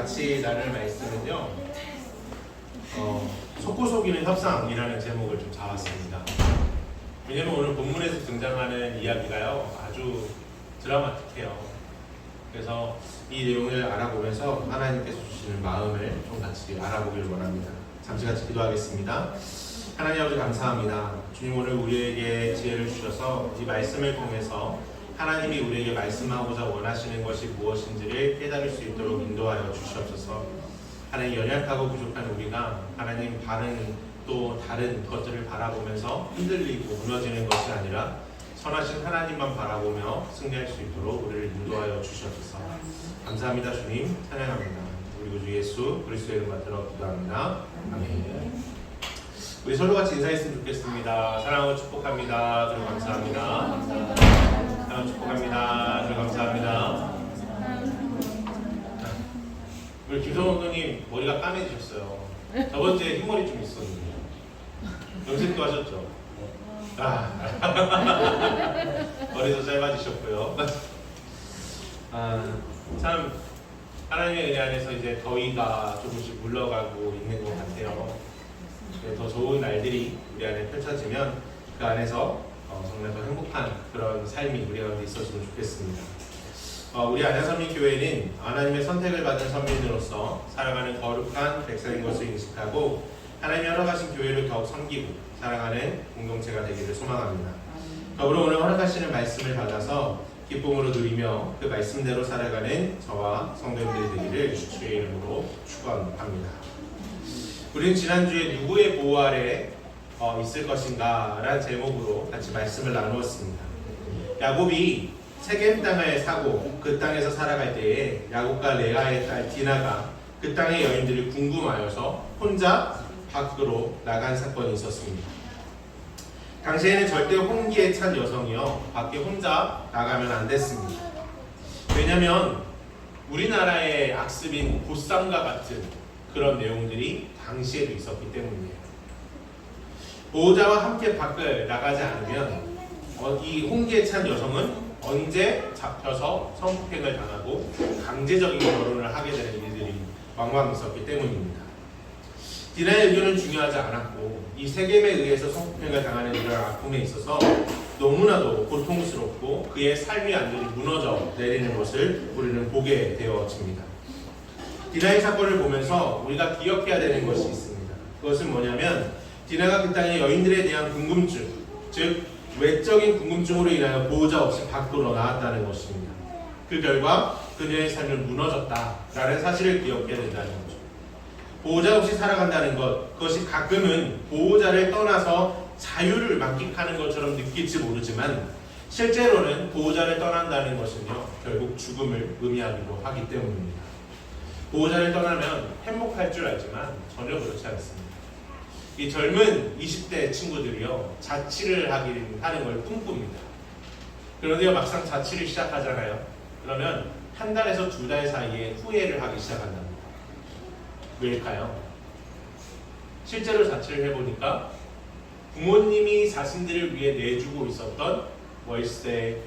같이 나눌 말씀은요, 속고 속이는 협상이라는 제목을 좀 잡았습니다. 왜냐면 오늘 본문에서 등장하는 이야기가요, 아주 드라마틱해요. 그래서 이 내용을 알아보면서 하나님께서 주시는 마음을 좀 같이 알아보길 원합니다. 잠시 같이 기도하겠습니다. 하나님 아버지 감사합니다. 주님, 오늘 우리에게 지혜를 주셔서 이 말씀을 통해서 하나님이 우리에게 말씀하고자 원하시는 것이 무엇인지를 깨달을 수 있도록 인도하여 주시옵소서. 하나님, 연약하고 부족한 우리가 하나님 또 다른 것들을 바라보면서 흔들리고 무너지는 것이 아니라 선하신 하나님만 바라보며 승리할 수 있도록 우리를 인도하여 주시옵소서. 감사합니다. 주님, 찬양합니다. 우리 구주 예수 그리스도의 이름 받들어 기도합니다. 아멘. 우리 서로 같이 인사했으면 좋겠습니다. 사랑하고 축복합니다. 그리고 감사합니다. 사랑하고 축복합니다. 그리고 감사합니다. 우리 김성호 감독님 머리가 까매지셨어요. 저번 주에 흰머리 좀 있었는데 염색도 하셨죠? 머리도 짧아지셨고요. 참 하나님의 은혜 안에서 이제 더위가 조금씩 물러가고 있는 것 같아요. 더 좋은 날들이 우리 안에 펼쳐지면 그 안에서 정말 더 행복한 그런 삶이 우리 가운데 있었으면 좋겠습니다. 우리 안양선민교회는 하나님의 선택을 받은 선민으로서 살아가는 거룩한 백성인 것을 인식하고 하나님이 허락하신 교회를 더욱 섬기고 사랑하는 공동체가 되기를 소망합니다. 더불어 오늘 허락하시는 말씀을 받아서 기쁨으로 누리며 그 말씀대로 살아가는 저와 성도님들이 되기를 주의 이름으로 축원합니다. 우리는 지난주에 누구의 보호 아래 있을 것인가 라는 제목으로 같이 말씀을 나누었습니다. 야곱이 세겜 땅을 사고 그 땅에서 살아갈 때에 야곱과 레아의 딸 디나가 그 땅의 여인들이 궁금하여서 혼자 밖으로 나간 사건이 있었습니다. 당시에는 절대 혼기에 찬 여성이요, 밖에 혼자 나가면 안 됐습니다. 왜냐하면 우리나라의 악습인 보쌈과 같은 그런 내용들이 당시에도 있었기 때문이에요. 보호자와 함께 밖을 나가지 않으면 이 홍기에 찬 여성은 언제 잡혀서 성폭행을 당하고 강제적인 결혼을 하게 되는 일들이 왕왕 있었기 때문입니다. 디나의 의견은 중요하지 않았고 이 세겜에 의해서 성폭행을 당하는 이런 아픔에 있어서 너무나도 고통스럽고 그의 삶의 안전이 무너져 내리는 것을 우리는 보게 되어집니다. 디나의 사건을 보면서 우리가 기억해야 되는 것이 있습니다. 그것은 뭐냐면 디나가 그 땅의 여인들에 대한 궁금증, 즉 외적인 궁금증으로 인하여 보호자 없이 밖으로 나왔다는 것입니다. 그 결과 그녀의 삶은 무너졌다라는 사실을 기억해야 된다는 거죠. 보호자 없이 살아간다는 것, 그것이 가끔은 보호자를 떠나서 자유를 만끽하는 것처럼 느낄지 모르지만 실제로는 보호자를 떠난다는 것은요, 결국 죽음을 의미하기도 하기 때문입니다. 보호자를 떠나면 행복할 줄 알지만 전혀 그렇지 않습니다. 이 젊은 20대 친구들이요, 자취를 하는 걸 꿈꿉니다. 그런데요, 막상 자취를 시작하잖아요. 그러면 한 달에서 두 달 사이에 후회를 하기 시작한답니다. 왜일까요? 실제로 자취를 해보니까 부모님이 자신들을 위해 내주고 있었던 월세,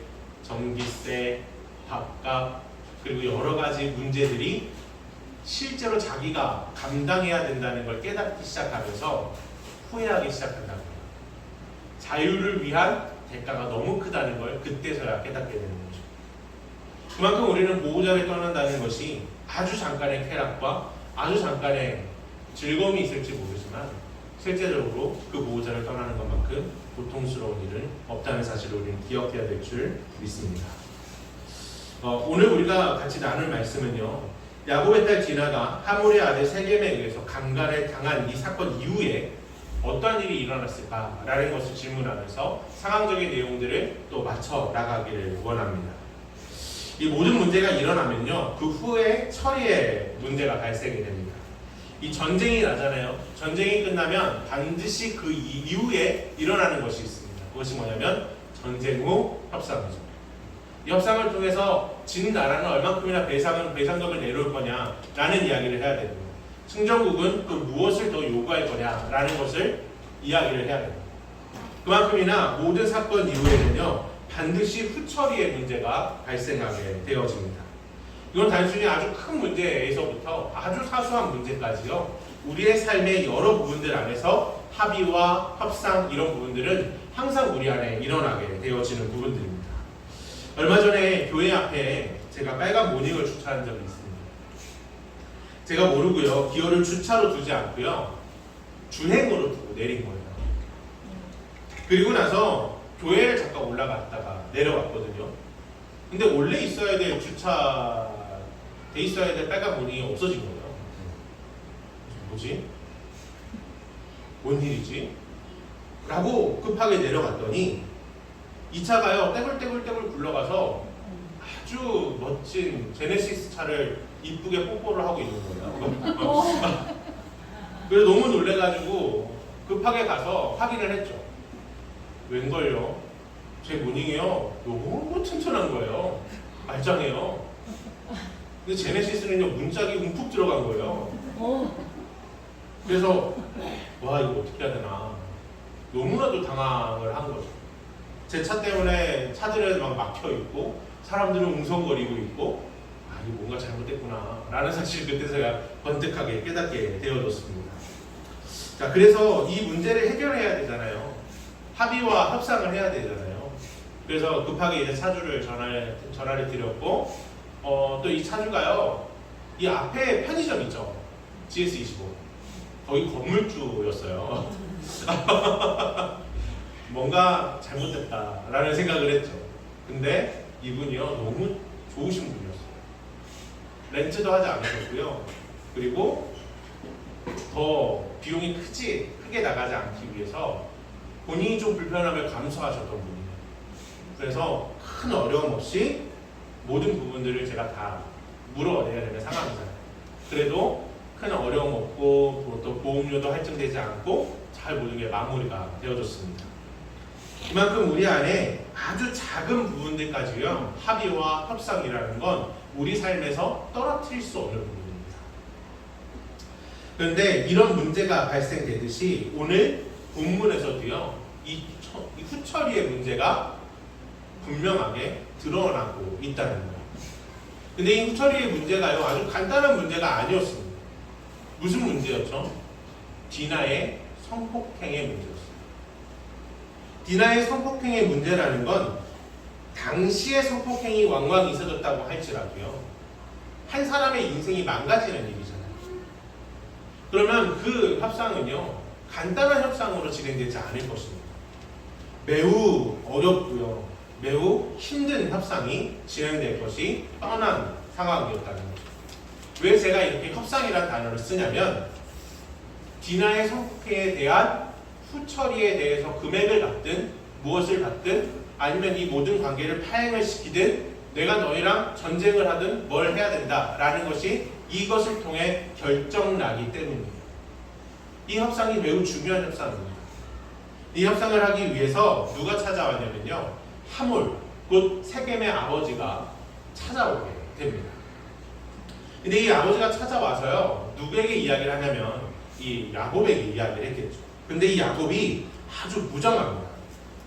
전기세, 밥값, 그리고 여러 가지 문제들이 실제로 자기가 감당해야 된다는 걸 깨닫기 시작하면서 후회하기 시작한답니다. 자유를 위한 대가가 너무 크다는 걸 그때서야 깨닫게 되는 거죠. 그만큼 우리는 보호자를 떠난다는 것이 아주 잠깐의 쾌락과 아주 잠깐의 즐거움이 있을지 모르지만 실제적으로 그 보호자를 떠나는 것만큼 고통스러운 일은 없다는 사실을 우리는 기억해야 될 줄 믿습니다. 오늘 우리가 같이 나눌 말씀은요, 야곱의 딸 디나가 하몰의 아들 세겜에 의해서 강간을 당한 이 사건 이후에 어떠한 일이 일어났을까라는 것을 질문하면서 상황적인 내용들을 또 맞춰 나가기를 원합니다. 이 모든 문제가 일어나면요, 그 후에 처리에 문제가 발생이 됩니다. 이 전쟁이 나잖아요. 전쟁이 끝나면 반드시 그 이후에 일어나는 것이 있습니다. 그것이 뭐냐면 전쟁 후 협상이죠. 이 협상을 통해서 진 나라는 얼만큼이나 배상금을 내놓을 거냐라는 이야기를 해야 됩니다. 승전국은 또 무엇을 더 요구할 거냐라는 것을 이야기를 해야 됩니다. 그만큼이나 모든 사건 이후에는요, 반드시 후처리의 문제가 발생하게 되어집니다. 이건 단순히 아주 큰 문제에서부터 아주 사소한 문제까지요. 우리의 삶의 여러 부분들 안에서 합의와 협상 이런 부분들은 항상 우리 안에 일어나게 되어지는 부분들입니다. 얼마 전에 교회 앞에 제가 빨간 모닝을 주차한 적이 있습니다. 제가 모르고요. 기어를 주차로 두지 않고요. 주행으로 두고 내린 거예요. 그리고 나서 교회를 잠깐 올라갔다가 내려왔거든요. 근데 원래 있어야 될 주차 돼 있어야 될 빨간 모닝이 없어진 거예요. 뭐지? 뭔 일이지? 라고 급하게 내려갔더니 이 차가요 떼굴떼굴떼굴 굴러가서 아주 멋진 제네시스 차를 이쁘게 뽀뽀를 하고 있는 거예요. 그래서 너무 놀래가지고 급하게 가서 확인을 했죠. 웬걸요? 제 모닝이요 너무 튼튼한 거예요. 말짱해요. 근데 제네시스는요 문짝이 움푹 들어간 거예요. 그래서 와 이거 어떻게 해야 되나 너무나도 당황을 한 거죠. 제 차 때문에 차들은 막 막혀 있고 사람들은 웅성거리고 있고 아 이거 뭔가 잘못됐구나 라는 사실 그때 제가 번뜩하게 깨닫게 되어졌습니다. 자 그래서 이 문제를 해결해야 되잖아요. 합의와 협상을 해야 되잖아요. 그래서 급하게 이제 차주를 전화를 드렸고 또 이 차주가요 이 앞에 편의점 있죠. GS25 거기 건물주였어요. 뭔가 잘못됐다라는 생각을 했죠. 근데 이분이요 너무 좋으신 분이었어요. 렌트도 하지 않으셨고요. 그리고 더 비용이 크게 나가지 않기 위해서 본인이 좀 불편함을 감수하셨던 분이에요. 그래서 큰 어려움 없이 모든 부분들을 제가 다 물어내야 되는 상황이잖아요. 그래도 큰 어려움 없고 또 보험료도 할증되지 않고 잘 모든 게 마무리가 되어졌습니다. 이만큼 우리 안에 아주 작은 부분들까지요 합의와 협상이라는 건 우리 삶에서 떨어뜨릴 수 없는 부분입니다. 그런데 이런 문제가 발생되듯이 오늘 본문에서도요 이 후처리의 문제가 분명하게 드러나고 있다는 거예요. 근데 이 후처리의 문제가요 아주 간단한 문제가 아니었습니다. 무슨 문제였죠? 디나의 성폭행의 문제였어요. 디나의 성폭행의 문제라는 건 당시의 성폭행이 왕왕 있어졌다고 할지라도요 한 사람의 인생이 망가지는 일이잖아요. 그러면 그 협상은요 간단한 협상으로 진행되지 않을 것입니다. 매우 어렵고요 매우 힘든 협상이 진행될 것이 뻔한 상황이었다는 거죠. 왜 제가 이렇게 협상이라는 단어를 쓰냐면 디나의 성폭행에 대한 후처리에 대해서 금액을 받든 무엇을 받든 아니면 이 모든 관계를 파행을 시키든 내가 너희랑 전쟁을 하든 뭘 해야 된다라는 것이 이것을 통해 결정나기 때문이에요. 이 협상이 매우 중요한 협상입니다. 이 협상을 하기 위해서 누가 찾아왔냐면요 하몰 곧 세겜의 아버지가 찾아오게 됩니다. 근데 이 아버지가 찾아와서요 누구에게 이야기를 하냐면 이 야곱에게 이야기를 했겠죠. 근데 이 야곱이 아주 무정합니다.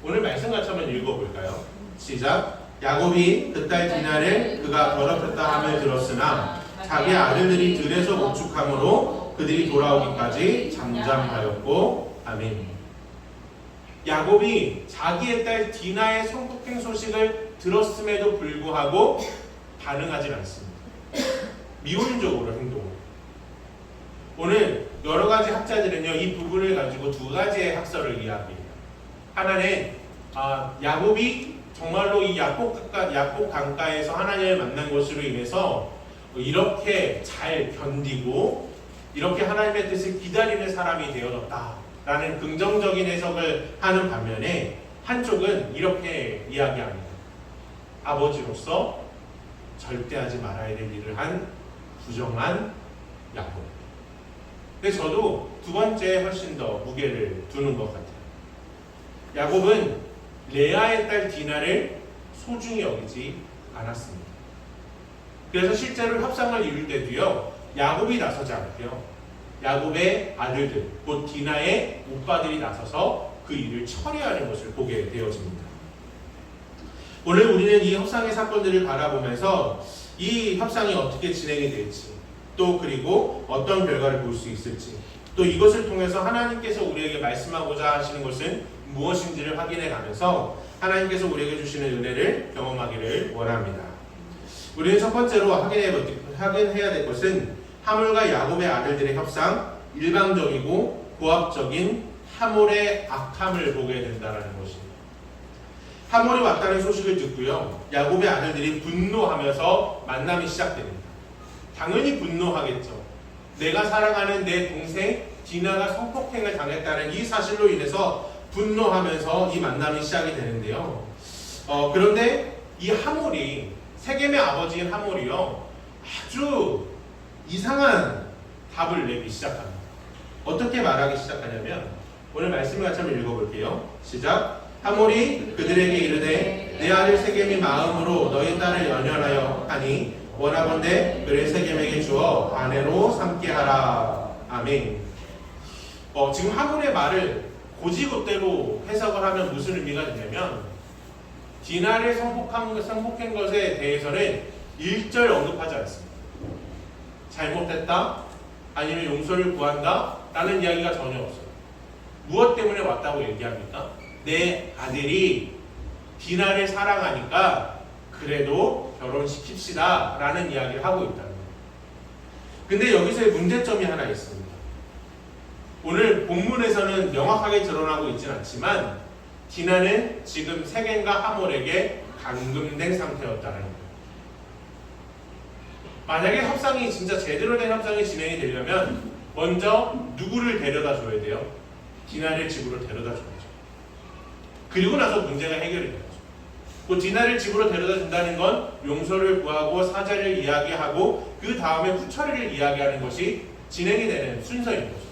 오늘 말씀같이 한번 읽어볼까요? 시작. 야곱이 그 딸 디나를 그가 더럽혔다 함을 들었으나 자기 아들들이 들에서 목축함으로 그들이 돌아오기까지 잠잠하였고 아멘. 야곱이 자기의 딸 디나의 성폭행 소식을 들었음에도 불구하고 반응하지 않습니다. 미온적으로 행동을. 오늘 여러 가지 학자들은요 이 부분을 가지고 두 가지의 학설을 이야기해요. 하나는 야곱이 정말로 이 야복 강가에서 하나님을 만난 것으로 인해서 이렇게 잘 견디고 이렇게 하나님의 뜻을 기다리는 사람이 되어졌다라는 긍정적인 해석을 하는 반면에 한쪽은 이렇게 이야기합니다. 아버지로서 절대 하지 말아야 될 일을 한 부정한 야곱. 근데 저도 두 번째에 훨씬 더 무게를 두는 것 같아요. 야곱은 레아의 딸 디나를 소중히 여기지 않았습니다. 그래서 실제로 협상을 이룰 때도요 야곱이 나서지 않고요 야곱의 아들들 곧 디나의 오빠들이 나서서 그 일을 처리하는 것을 보게 되어집니다. 오늘 우리는 이 협상의 사건들을 바라보면서 이 협상이 어떻게 진행이 될지, 또 그리고 어떤 결과를 볼 수 있을지, 또 이것을 통해서 하나님께서 우리에게 말씀하고자 하시는 것은 무엇인지를 확인해 가면서 하나님께서 우리에게 주시는 은혜를 경험하기를 원합니다. 우리는 첫 번째로 확인해야 될 것은 하몰과 야곱의 아들들의 협상, 일방적이고 고압적인 하몰의 악함을 보게 된다는 것입니다. 하몰이 왔다는 소식을 듣고요, 야곱의 아들들이 분노하면서 만남이 시작됩니다. 당연히 분노하겠죠. 내가 사랑하는 내 동생 디나가 성폭행을 당했다는 이 사실로 인해서 분노하면서 이 만남이 시작이 되는데요. 그런데 이 하몰이, 세겜의 아버지인 하몰이요, 아주 이상한 답을 내기 시작합니다. 어떻게 말하기 시작하냐면, 오늘 말씀을 같이 한번 읽어볼게요. 시작. 하몰이 그들에게 이르되 내 아들 세겜이 마음으로 너희 딸을 연연하여 하니 원하건대 그를 세겜에게 주어 아내로 삼게 하라. 아멘. 지금 하몰의 말을 고지고대로 해석을 하면 무슨 의미가 되냐면, 디나를 성폭한 것에 대해서는 1절 언급하지 않습니다. 잘못했다, 아니면 용서를 구한다 라는 이야기가 전혀 없어요. 무엇 때문에 왔다고 얘기합니까? 내 아들이 디나를 사랑하니까 그래도 결혼시킵시다 라는 이야기를 하고 있다는 거예요. 근데 여기서의 문제점이 하나 있습니다. 오늘 본문에서는 명확하게 드러나고 있진 않지만 디나는 지금 세겜과 하몰에게 감금된 상태였다는 거예요. 만약에 협상이 진짜 제대로 된 협상이 진행이 되려면 먼저 누구를 데려다 줘야 돼요? 디나를 집으로 데려다 줘야죠. 그리고 나서 문제가 해결이 되죠. 그 디나를 집으로 데려다 준다는 건 용서를 구하고 사죄를 이야기하고 그 다음에 후처리를 이야기하는 것이 진행이 되는 순서인 거죠.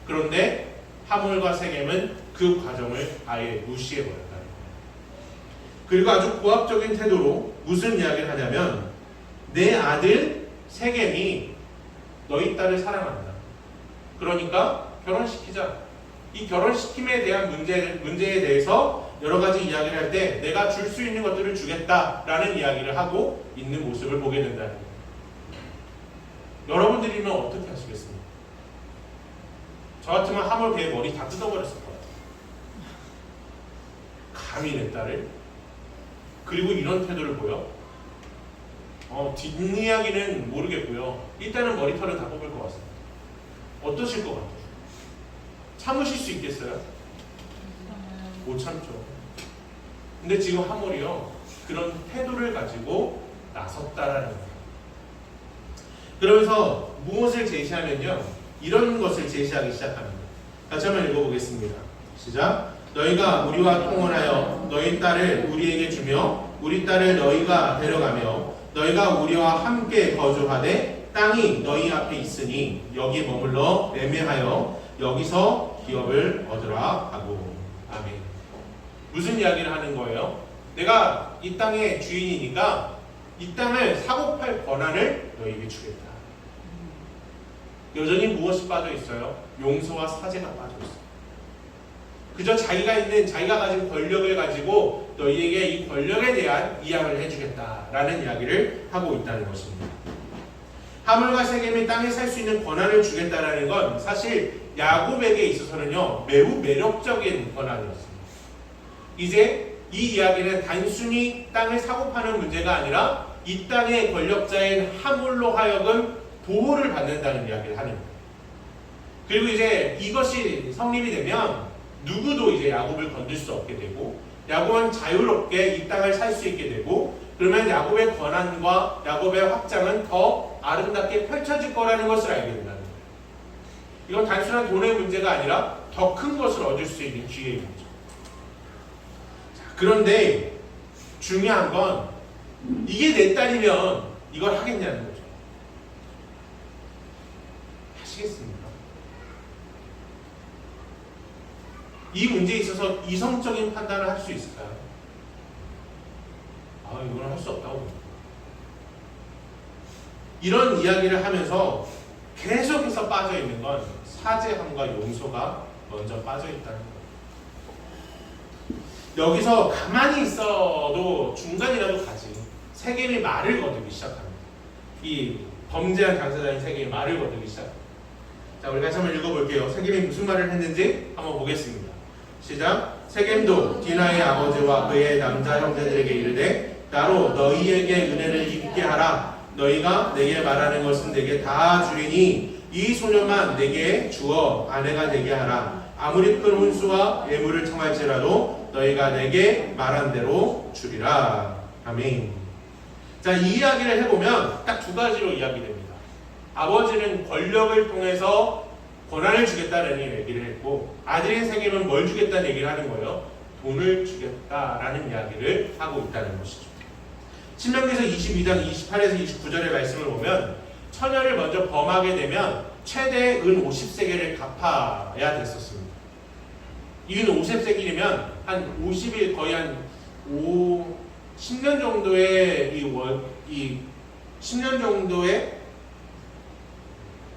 그런데 하몰과 세겜은 그 과정을 아예 무시해버렸다는 거예요. 그리고 아주 고압적인 태도로 무슨 이야기를 하냐면, 내 아들 세겜이 너희 딸을 사랑한다. 그러니까 결혼시키자. 이 결혼시킴에 대한 문제에 대해서 여러 가지 이야기를 할 때 내가 줄 수 있는 것들을 주겠다라는 이야기를 하고 있는 모습을 보게 된다는 거예요. 여러분들이면 어떻게 하시겠습니까? 저 같으면 하몰 배에 머리 다 뜯어버렸을 것 같아요. 감히 내 딸을? 그리고 이런 태도를 보여? 뒷이야기는 모르겠고요. 일단은 머리털은 다 뽑을 것 같습니다. 어떠실 것 같아요? 참으실 수 있겠어요? 못 참죠. 근데 지금 하몰이요, 그런 태도를 가지고 나섰다라는 거예요. 그러면서 무엇을 제시하면요, 이런 것을 제시하기 시작합니다. 같이 한번 읽어보겠습니다. 시작. 너희가 우리와 통혼하여 너희 딸을 우리에게 주며 우리 딸을 너희가 데려가며 너희가 우리와 함께 거주하되 땅이 너희 앞에 있으니 여기 머물러 매매하여 여기서 기업을 얻으라 하고. 아멘. 무슨 이야기를 하는 거예요? 내가 이 땅의 주인이니까 이 땅을 사고 팔 권한을 너희에게 주겠다. 여전히 무엇이 빠져 있어요? 용서와 사죄가 빠져 있어요. 그저 자기가 가진 권력을 가지고 너희에게 이 권력에 대한 이양을 해주겠다라는 이야기를 하고 있다는 것입니다. 하몰과 세겜이 땅에 살 수 있는 권한을 주겠다라는 건 사실 야곱에게 있어서는요, 매우 매력적인 권한이었습니다. 이제 이 이야기는 단순히 땅을 사고 파는 문제가 아니라 이 땅의 권력자인 하몰로 하여금 보호를 받는다는 이야기를 하는 거예요. 그리고 이제 이것이 성립이 되면 누구도 이제 야곱을 건들 수 없게 되고 야곱은 자유롭게 이 땅을 살 수 있게 되고, 그러면 야곱의 권한과 야곱의 확장은 더 아름답게 펼쳐질 거라는 것을 알게 된다는 거예요. 이건 단순한 돈의 문제가 아니라 더 큰 것을 얻을 수 있는 기회인 거죠. 자, 그런데 중요한 건 이게 내 딸이면 이걸 하겠냐는 거죠. 하시겠습니까? 이 문제에 있어서 이성적인 판단을 할 수 있을까요? 이건 할 수 없다고 봅니다. 이런 이야기를 하면서 계속해서 빠져 있는 건 사죄함과 용서가 먼저 빠져 있다는 거예요. 여기서 가만히 있어도 중간이라도 가지. 세겜이 말을 거두기 시작합니다. 이 범죄한 당사자인 세겜이 말을 거두기 시작합니다. 자, 우리 같이 한번 읽어볼게요. 세겜이 무슨 말을 했는지 한번 보겠습니다. 시작. 세겜도 디나의 아버지와 그의 남자 형제들에게 이르되 나로 너희에게 은혜를 입게 하라. 너희가 내게 말하는 것은 내게 다 주리니 이 소년만 내게 주어 아내가 되게 하라. 아무리 큰 혼수와 예물을 청할지라도 너희가 내게 말한 대로 주리라. 아멘. 자, 이 이야기를 해보면 딱 두 가지로 이야기됩니다. 아버지는 권력을 통해서 권한을 주겠다는 얘기를 했고, 아들인 세겜은 뭘 주겠다는 얘기를 하는 거예요? 돈을 주겠다라는 이야기를 하고 있다는 것이죠. 신명기서 22장 28에서 29절의 말씀을 보면 처녀를 먼저 범하게 되면 최대 은 50세겔을 갚아야 됐었습니다. 이 은 50세겔이면 한 50일, 거의 한 10년 정도의 이 10년 정도의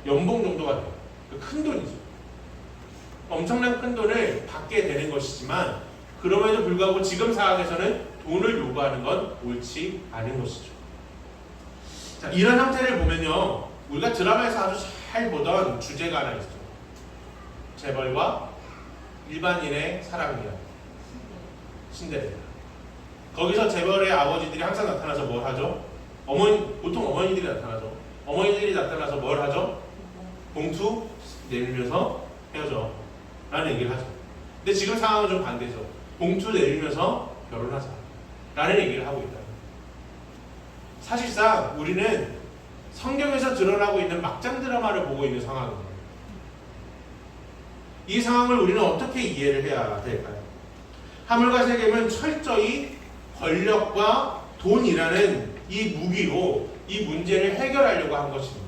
연봉 정도가 돼요. 큰 돈이죠. 엄청난 큰 돈을 받게 되는 것이지만 그럼에도 불구하고 지금 상황에서는 돈을 요구하는 건 옳지 않은 것이죠. 자, 이런 형태를 보면요, 우리가 드라마에서 아주 잘 보던 주제가 하나 있죠. 재벌과 일반인의 사랑 이야기. 신데렐라. 거기서 재벌의 아버지들이 항상 나타나서 뭘 하죠? 보통 어머니들이 나타나죠. 어머니들이 나타나서 뭘 하죠? 봉투 내밀면서 헤어져 라는 얘기를 하죠. 근데 지금 상황은 좀 반대죠. 봉투 내밀면서 결혼하자 라는 얘기를 하고 있다. 사실상 우리는 성경에서 드러나고 있는 막장 드라마를 보고 있는 상황입니다. 이 상황을 우리는 어떻게 이해를 해야 될까요? 하물과 세겜은 철저히 권력과 돈이라는 이 무기로 이 문제를 해결하려고 한 것입니다.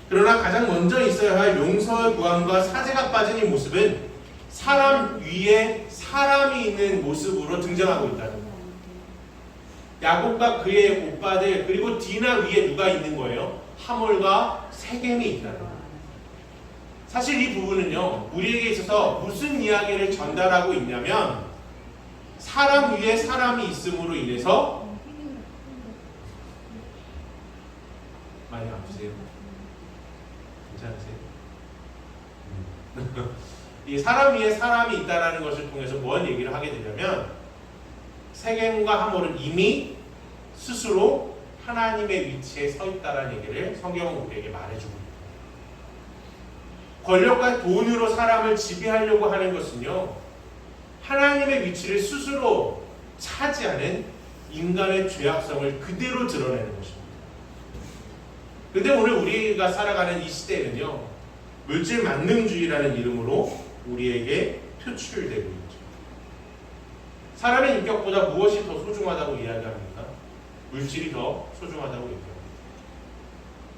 그러나 가장 먼저 있어야 할 용서의 구함과 사죄가 빠진 이 모습은 사람 위에 사람이 있는 모습으로 등장하고 있다는 거예요. 야곱과 그의 오빠들, 그리고 디나 위에 누가 있는 거예요? 하몰과 세겜이 있다는 거예요. 사실 이 부분은요, 우리에게 있어서 무슨 이야기를 전달하고 있냐면 사람 위에 사람이 있음으로 인해서 많이 아프세요? 괜찮으세요? 이 사람 위에 사람이 있다는 것을 통해서 무슨 얘기를 하게 되냐면 세겜과 하몰은 이미 스스로 하나님의 위치에 서 있다는 얘기를 성경은 우리에게 말해주고 있습니다. 권력과 돈으로 사람을 지배하려고 하는 것은요, 하나님의 위치를 스스로 차지하는 인간의 죄악성을 그대로 드러내는 것입니다. 근데 오늘 우리가 살아가는 이 시대에는요, 물질 만능주의라는 이름으로 우리에게 표출되고 있죠. 사람의 인격보다 무엇이 더 소중하다고 이야기합니까? 물질이 더 소중하다고 얘기합니다.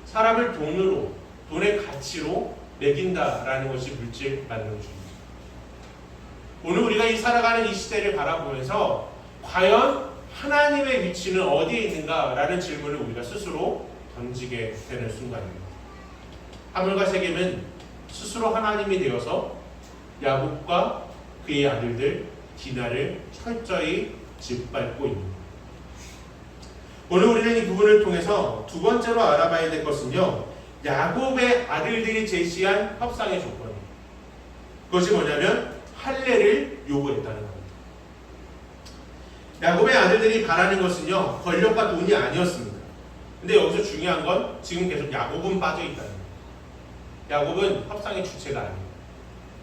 사람을 돈으로, 돈의 가치로 매긴다라는 것이 물질 만능주의죠. 오늘 우리가 이 살아가는 이 시대를 바라보면서 과연 하나님의 위치는 어디에 있는가라는 질문을 우리가 스스로 던지게 되는 순간입니다. 하물과 세겜은 스스로 하나님이 되어서 야곱과 그의 아들들 디나를 철저히 짓밟고 있습니다. 오늘 우리는 이 부분을 통해서 두 번째로 알아봐야 될 것은요, 야곱의 아들들이 제시한 협상의 조건입니다. 그것이 뭐냐면 할례를 요구했다는 겁니다. 야곱의 아들들이 바라는 것은요, 권력과 돈이 아니었습니다. 근데 여기서 중요한 건 지금 계속 야곱은 빠져 있다는 겁니다. 야곱은 협상의 주체가 아닙니다.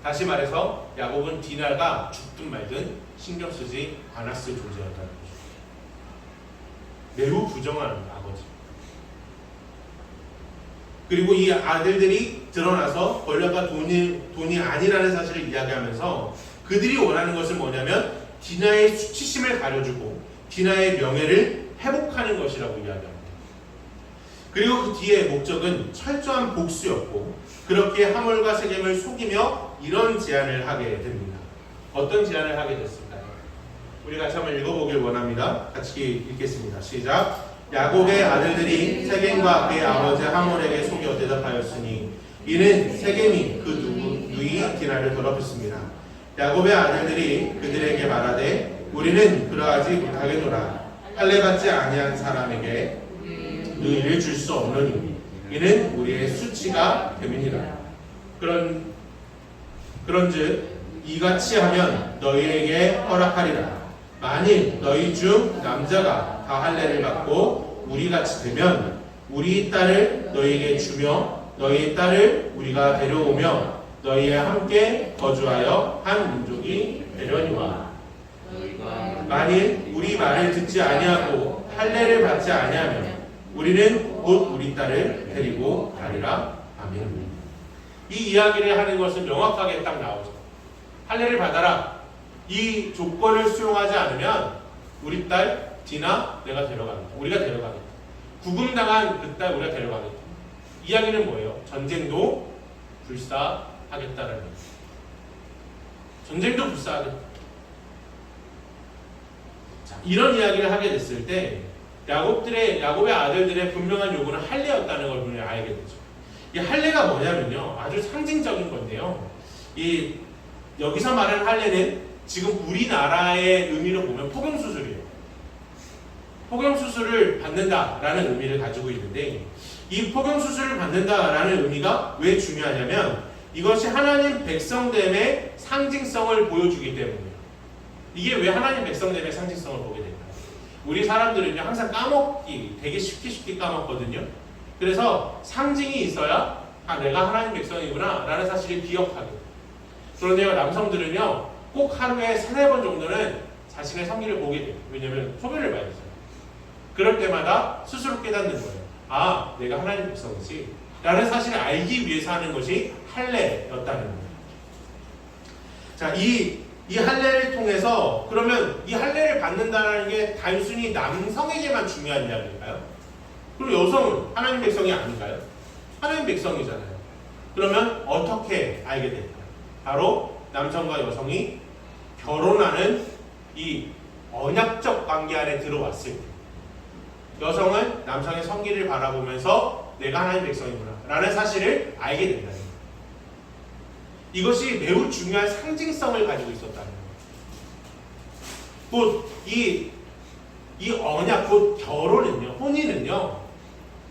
다시 말해서 야곱은 디나가 죽든 말든 신경 쓰지 않았을 존재였다는 거죠. 매우 부정한 아버지. 그리고 이 아들들이 드러나서 권력과 돈이 아니라는 사실을 이야기하면서 그들이 원하는 것은 뭐냐면 디나의 수치심을 가려주고 디나의 명예를 회복하는 것이라고 이야기합니다. 그리고 그 뒤에 목적은 철저한 복수였고, 그렇게 하몰과 세겜을 속이며 이런 제안을 하게 됩니다. 어떤 제안을 하게 됐을까요? 우리 같이 한번 읽어보길 원합니다. 같이 읽겠습니다. 시작. 야곱의 아들들이 세겜과 그의 아버지 하몰에게 속여 대답하였으니 이는 세겜이 그 누이 디나를 더럽혔습니다. 야곱의 아들들이 그들에게 말하되 우리는 그러하지 못하겠노라. 할례 받지 아니한 사람에게 의를 줄 수 없느니 이는 우리의 수치가 됨이니라. 그런즉 이같이 하면 너희에게 허락하리라. 만일 너희 중 남자가 다 할례를 받고 우리같이 되면 우리 딸을 너희에게 주며 너희의 딸을 우리가 데려오며 너희와 함께 거주하여 한 민족이 되려니와. 만일 우리 말을 듣지 아니하고 할례를 받지 아니하면 우리는 곧 우리 딸을 데리고 가리라. 아멘. 이 이야기를 하는 것은 명확하게 딱 나오죠. 할례를 받아라. 이 조건을 수용하지 않으면 우리 딸 디나 내가 데려가겠다. 우리가 데려가겠다. 구금당한 그 딸 우리가 데려가겠다. 이야기는 뭐예요? 전쟁도 불사하겠다라는 거예요. 전쟁도 불사하겠다. 자, 이런 이야기를 하게 됐을 때 야곱의 아들들의 분명한 요구는 할례였다는 걸 분명히 알게 되죠. 이 할례가 뭐냐면요, 아주 상징적인 건데요. 이 여기서 말하는 할례는 지금 우리나라의 의미로 보면 포경수술이에요. 포경수술을 받는다라는 의미를 가지고 있는데, 이 포경수술을 받는다라는 의미가 왜 중요하냐면 이것이 하나님 백성됨의 상징성을 보여주기 때문이에요. 이게 왜 하나님 백성됨의 상징성을 보게 될까요? 우리 사람들은요 항상 까먹기 되게 쉽게 까먹거든요. 그래서 상징이 있어야 내가 하나님 백성이구나 라는 사실을 기억하게 돼요. 그런데요 남성들은요 꼭 하루에 3-4번 정도는 자신의 성기를 보게 돼요. 왜냐하면 소변을 많이 써요. 그럴 때마다 스스로 깨닫는 거예요. 아, 내가 하나님 백성이지 라는 사실을 알기 위해서 하는 것이 할례였다는 거예요. 자, 이 할례를 통해서 그러면 이 할례를 받는다는 게 단순히 남성에게만 중요한 이야기일까요? 그럼 여성은 하나님 백성이 아닌가요? 하나님 백성이잖아요. 그러면 어떻게 알게 될까요? 바로 남성과 여성이 결혼하는 이 언약적 관계 안에 들어왔을 때 여성은 남성의 성기를 바라보면서 내가 하나님 백성이구나 라는 사실을 알게 된다는 거예요. 이것이 매우 중요한 상징성을 가지고 있었다는 거예요. 곧 이 언약, 곧 결혼은요, 혼인은요,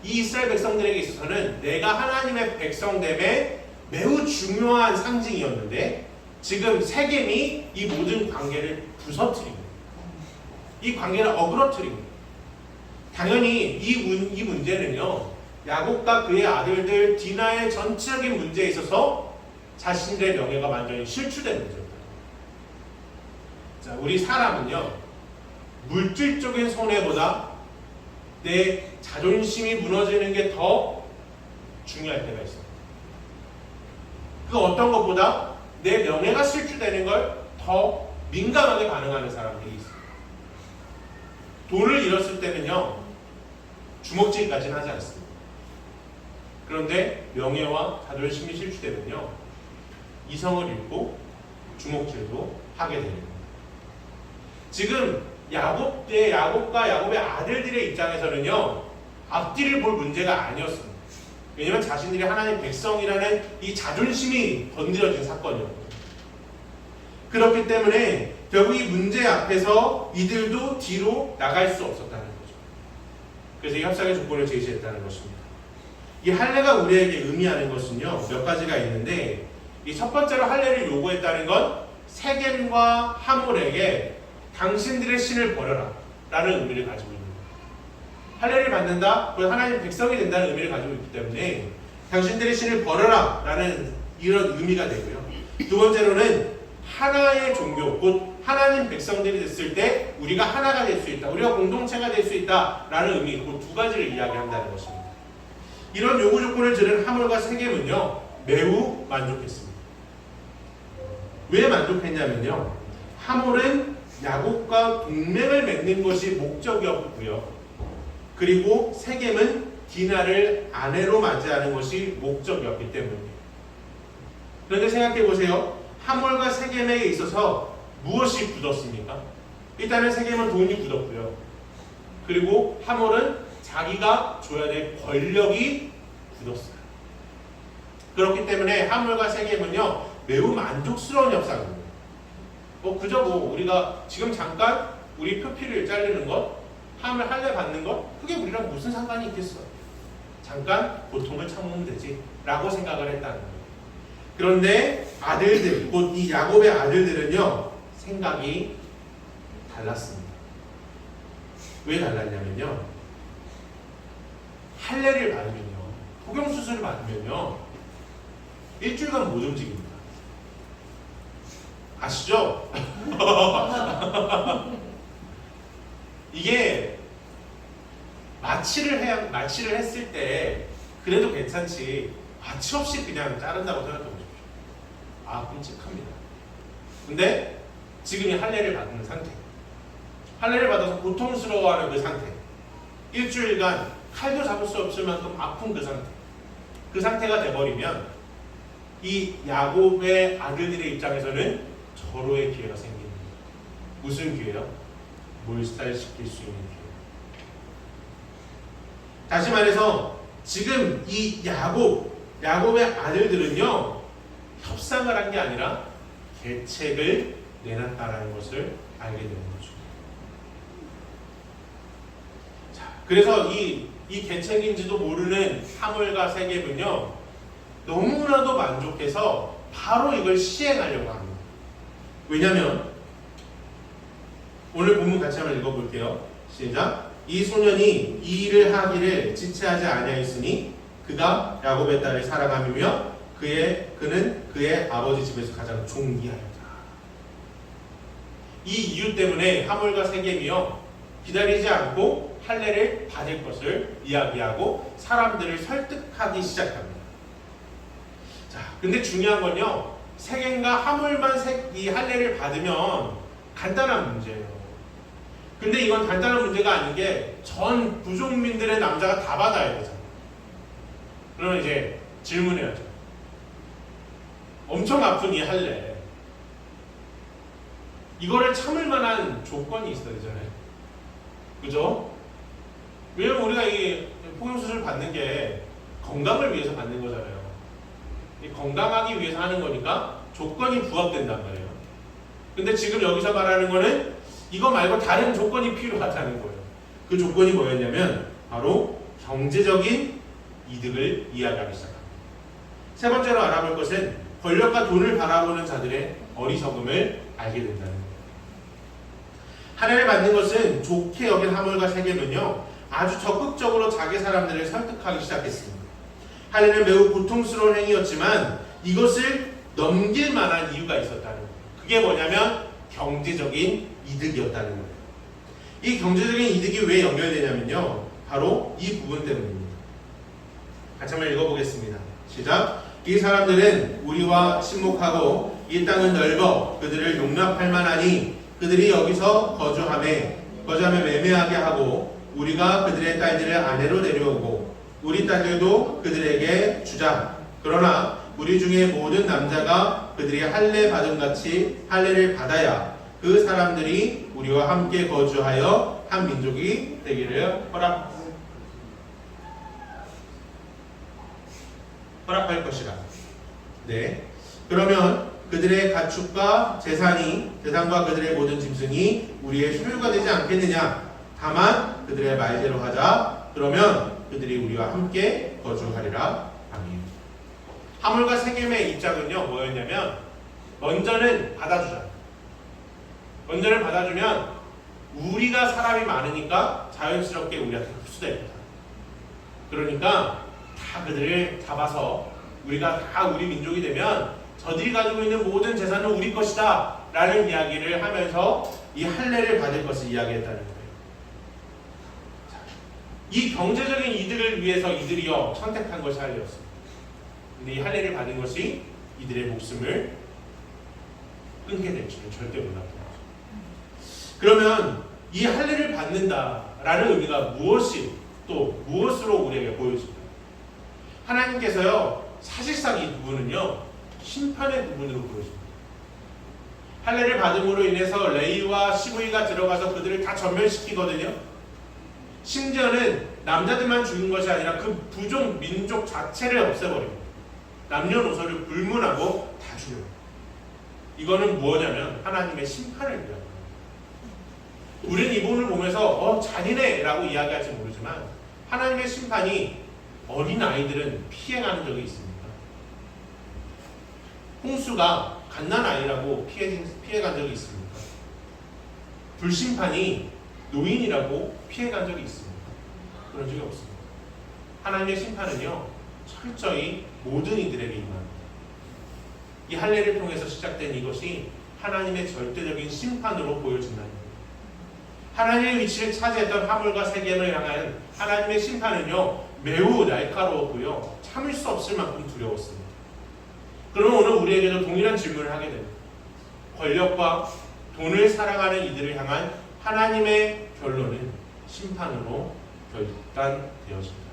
이 이스라엘 백성들에게 있어서는 내가 하나님의 백성됨의 매우 중요한 상징이었는데 지금 세겜이 이 모든 관계를 부서뜨립니다. 이 관계를 어그러뜨립니다. 당연히 이 문제는요 야곱과 그의 아들들 디나의 전체적인 문제에 있어서 자신들의 명예가 완전히 실추된 문제입니다. 자, 우리 사람은요 물질적인 손해보다 내 자존심이 무너지는 게 더 중요할 때가 있어요. 그 어떤 것보다 내 명예가 실추되는 걸 더 민감하게 반응하는 사람들이 있어요. 돈을 잃었을 때는요 주먹질까지는 하지 않습니다. 그런데 명예와 자존심이 실추되면요 이성을 잃고 주먹질도 하게 됩니다. 지금 야곱과 야곱의 아들들의 입장에서는요 앞뒤를 볼 문제가 아니었습니다. 왜냐하면 자신들이 하나님 백성이라는 이 자존심이 건드려진 사건이었거든요. 그렇기 때문에 결국 이 문제 앞에서 이들도 뒤로 나갈 수 없었다는 거죠. 그래서 이 협상의 조건을 제시했다는 것입니다. 이 할례가 우리에게 의미하는 것은요 몇 가지가 있는데, 이 첫 번째로 할례를 요구했다는 건 세겜과 하몰에게 당신들의 신을 버려라 라는 의미를 가지고 있는 거예요. 할례를 받는다, 그리고 하나님 백성이 된다는 의미를 가지고 있기 때문에 당신들의 신을 버려라 라는 이런 의미가 되고요. 두 번째로는 하나의 종교, 곧 하나님 백성들이 됐을 때 우리가 하나가 될 수 있다, 우리가 공동체가 될 수 있다 라는 의미, 그 두 가지를 이야기한다는 것입니다. 이런 요구 조건을 들은 하몰과 세겜은요 매우 만족했습니다. 왜 만족했냐면요 하몰은 야곱과 동맹을 맺는 것이 목적이었고요, 그리고 세겜은 디나를 아내로 맞이하는 것이 목적이었기 때문입니다. 그런데 생각해 보세요. 하몰과 세겜에 있어서 무엇이 굳었습니까? 일단은 세겜은 돈이 굳었고요, 그리고 하몰은 자기가 줘야 될 권력이 굳었어요. 그렇기 때문에 하몰과 세겜은요 매우 만족스러운 협상입니다. 그저 우리가 지금 잠깐 우리 표피를 자르는 것, 할례 받는 것 그게 우리랑 무슨 상관이 있겠어? 잠깐 고통을 참으면 되지 라고 생각을 했다는 거예요. 그런데 아들들, 곧 이 야곱의 아들들은요 생각이 달랐습니다. 왜 달랐냐면요, 할례를 받으면요, 복용수술을 받으면요 일주일간 못 움직입니다. 아시죠? 이게 마취를 했을 때 그래도 괜찮지, 마취 없이 그냥 자른다고 생각해 보십시오. 아, 끔찍합니다. 근데 지금 이 할례를 받는 상태, 할례를 받아서 고통스러워하는 그 상태, 일주일간 칼도 잡을 수 없을 만큼 아픈 그 상태가 돼버리면 이 야곱의 아들들의 입장에서는 절호의 기회가 생깁니다. 무슨 기회요? 몰살시킬 수 있는 기회. 다시 말해서 지금 이 야곱의 아들들은요 협상을 한 게 아니라 계책을 내놨다라는 것을 알게 되는 거죠. 자, 그래서 이 계책인지도 모르는 하물과 세겜은요 너무나도 만족해서 바로 이걸 시행하려고 합니다. 왜냐하면 오늘 본문 같이 한번 읽어볼게요. 시작. 이 소년이 이 일을 하기를 지체하지 아니하였으니 그가 야곱의 딸을 사랑하며 그는 그의 아버지 집에서 가장 존귀하였다. 이 이유 때문에 하물과 세겜이요 기다리지 않고 할례를 받을 것을 이야기하고 사람들을 설득하기 시작합니다. 자, 근데 중요한 건요, 세겜과 하물만 이 할례를 받으면 간단한 문제예요. 근데 이건 간단한 문제가 아닌 게 전 부족민들의 남자가 다 받아야 되잖아요. 그러면 이제 질문해야죠. 엄청 아픈 이 할례, 이거를 참을 만한 조건이 있어야 되잖아요. 그죠? 왜냐면 우리가 이 포용수술 받는 게 건강을 위해서 받는 거잖아요. 건강하기 위해서 하는 거니까 조건이 부합된단 말이에요. 근데 지금 여기서 말하는 거는 이거 말고 다른 조건이 필요하다는 거예요. 그 조건이 뭐였냐면 바로 경제적인 이득을 이야기하기 시작합니다. 세 번째로 알아볼 것은 권력과 돈을 바라보는 자들의 어리석음을 알게 된다는 거예요. 할례를 받는 것은 좋게 여긴 하물과 세겜은요 아주 적극적으로 자기 사람들을 설득하기 시작했습니다. 할례는 매우 고통스러운 행위였지만 이것을 넘길 만한 이유가 있었다는 거예요. 그게 뭐냐면 경제적인 이득이었다는 거예요. 이 경제적인 이득이 왜 연결되냐면요 바로 이 부분 때문입니다. 같이 한번 읽어보겠습니다. 시작. 이 사람들은 우리와 친목하고 이 땅은 넓어 그들을 용납할 만하니 그들이 여기서 거주함에 매매하게 하고 우리가 그들의 딸들을 아내로 데려오고 우리 딸들도 그들에게 주자. 그러나 우리 중에 모든 남자가 그들이 할례 받음 같이 할례를 받아야 그 사람들이 우리와 함께 거주하여 한 민족이 되기를 허락할 것이라. 네. 그러면 그들의 가축과 재산과 그들의 모든 짐승이 우리의 소유가 되지 않겠느냐? 다만 그들의 말대로 하자. 그러면 그들이 우리와 함께 거주하리라. 아멘. 하물과 세겜의 입장은요 뭐였냐면 먼저는 받아주자. 먼저는 받아주면 우리가 사람이 많으니까 자연스럽게 우리한테 흡수될 거다. 그러니까 다 그들을 잡아서 우리가 다 우리 민족이 되면 저들이 가지고 있는 모든 재산은 우리 것이다 라는 이야기를 하면서 이 할례를 받을 것을 이야기했다는 거예요. 이 경제적인 이득을 위해서 이들이요 선택한 것이 할례였습니다. 근데 이 할례를 받은 것이 이들의 목숨을 끊게 될 줄은 절대 몰랐던 거죠. 그러면 이 할례를 받는다라는 의미가 무엇으로 우리에게 보여집니다. 하나님께서요 사실상 이 부분은요 심판의 부분으로 보여집니다. 할례를 받음으로 인해서 레위와 시므이가 들어가서 그들을 다 전멸시키거든요. 심지어는 남자들만 죽인 것이 아니라 그 부족 민족 자체를 없애버립니다. 남녀노소를 불문하고 다 죽여요. 이거는 뭐냐면 하나님의 심판을 위한 거예요. 우리는 이 부분을 보면서 잔인해라고 이야기할지 모르지만 하나님의 심판이 어린 아이들은 피해가는 적이 있습니다. 홍수가 갓난아이라고 피해간 적이 있습니까? 불심판이 노인이라고 피해간 적이 있습니까? 그런 적이 없습니다. 하나님의 심판은요 철저히 모든 이들에게 임합니다. 이 할례를 통해서 시작된 이것이 하나님의 절대적인 심판으로 보여진다는 겁니다. 하나님의 위치를 차지했던 하물과 세겜을 향한 하나님의 심판은요 매우 날카로웠고요 참을 수 없을 만큼 두려웠습니다. 그러면 오늘 우리에게도 동일한 질문을 하게 됩니다. 권력과 돈을 사랑하는 이들을 향한 하나님의 결론은 심판으로 결단되어집니다.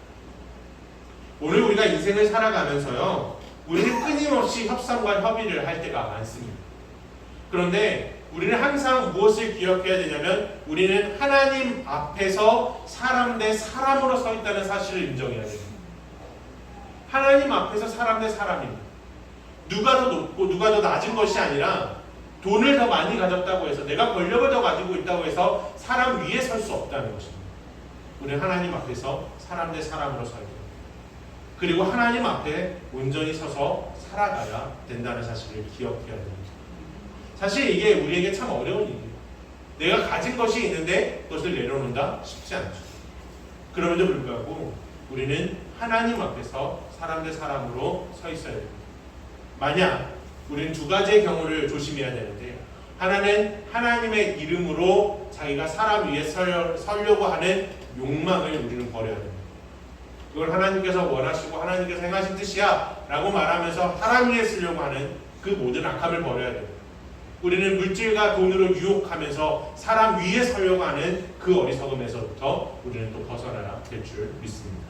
오늘 우리가 인생을 살아가면서요 우리는 끊임없이 협상과 협의를 할 때가 많습니다. 그런데 우리는 항상 무엇을 기억해야 되냐면 우리는 하나님 앞에서 사람 대 사람으로 서 있다는 사실을 인정해야 됩니다. 하나님 앞에서 사람 대 사람입니다. 누가 더 높고 누가 더 낮은 것이 아니라 돈을 더 많이 가졌다고 해서 내가 권력을 더 가지고 있다고 해서 사람 위에 설 수 없다는 것입니다. 우리는 하나님 앞에서 사람 대 사람으로 서야 됩니다. 그리고 하나님 앞에 온전히 서서 살아가야 된다는 사실을 기억해야 됩니다. 사실 이게 우리에게 참 어려운 일이에요. 내가 가진 것이 있는데 그것을 내려놓는다? 쉽지 않죠. 그럼에도 불구하고 우리는 하나님 앞에서 사람 대 사람으로 서 있어야 됩니다. 만약 우리는 두 가지의 경우를 조심해야 되는데 하나는 하나님의 이름으로 자기가 사람 위에 서려고 하는 욕망을 우리는 버려야 됩니다. 그걸 하나님께서 원하시고 하나님께서 행하신 뜻이야 라고 말하면서 사람 위에 쓰려고 하는 그 모든 악함을 버려야 됩니다. 우리는 물질과 돈으로 유혹하면서 사람 위에 서려고 하는 그 어리석음에서부터 우리는 또 벗어나야 될 줄 믿습니다.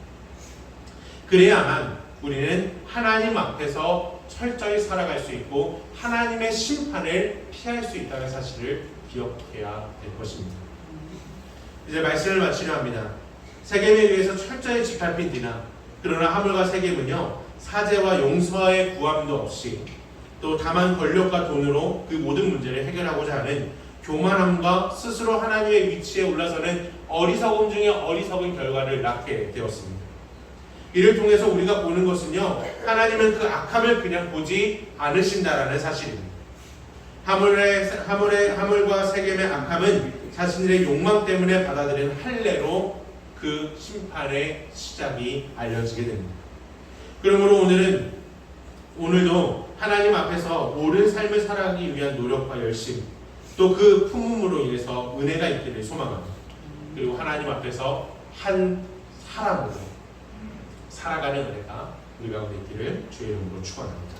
그래야만 우리는 하나님 앞에서 철저히 살아갈 수 있고 하나님의 심판을 피할 수 있다는 사실을 기억해야 될 것입니다. 이제 말씀을 마치려 합니다. 세겜에 의해서 철저히 짓밟힌 디나, 그러나 하물과 세겜은요 사죄와 용서의 구함도 없이 또 다만 권력과 돈으로 그 모든 문제를 해결하고자 하는 교만함과 스스로 하나님의 위치에 올라서는 어리석음 중에 어리석은 결과를 낳게 되었습니다. 이를 통해서 우리가 보는 것은요 하나님은 그 악함을 그냥 보지 않으신다라는 사실입니다. 하물과 세겜의 악함은 자신들의 욕망 때문에 받아들인 할례로 그 심판의 시작이 알려지게 됩니다. 그러므로 오늘도 하나님 앞에서 옳은 삶을 살아가기 위한 노력과 열심, 또 그 품음으로 인해서 은혜가 있기를 소망합니다. 그리고 하나님 앞에서 한 사람으로 살아가는 은혜가 우리 가운데 있기를 주의 이름으로 축원합니다.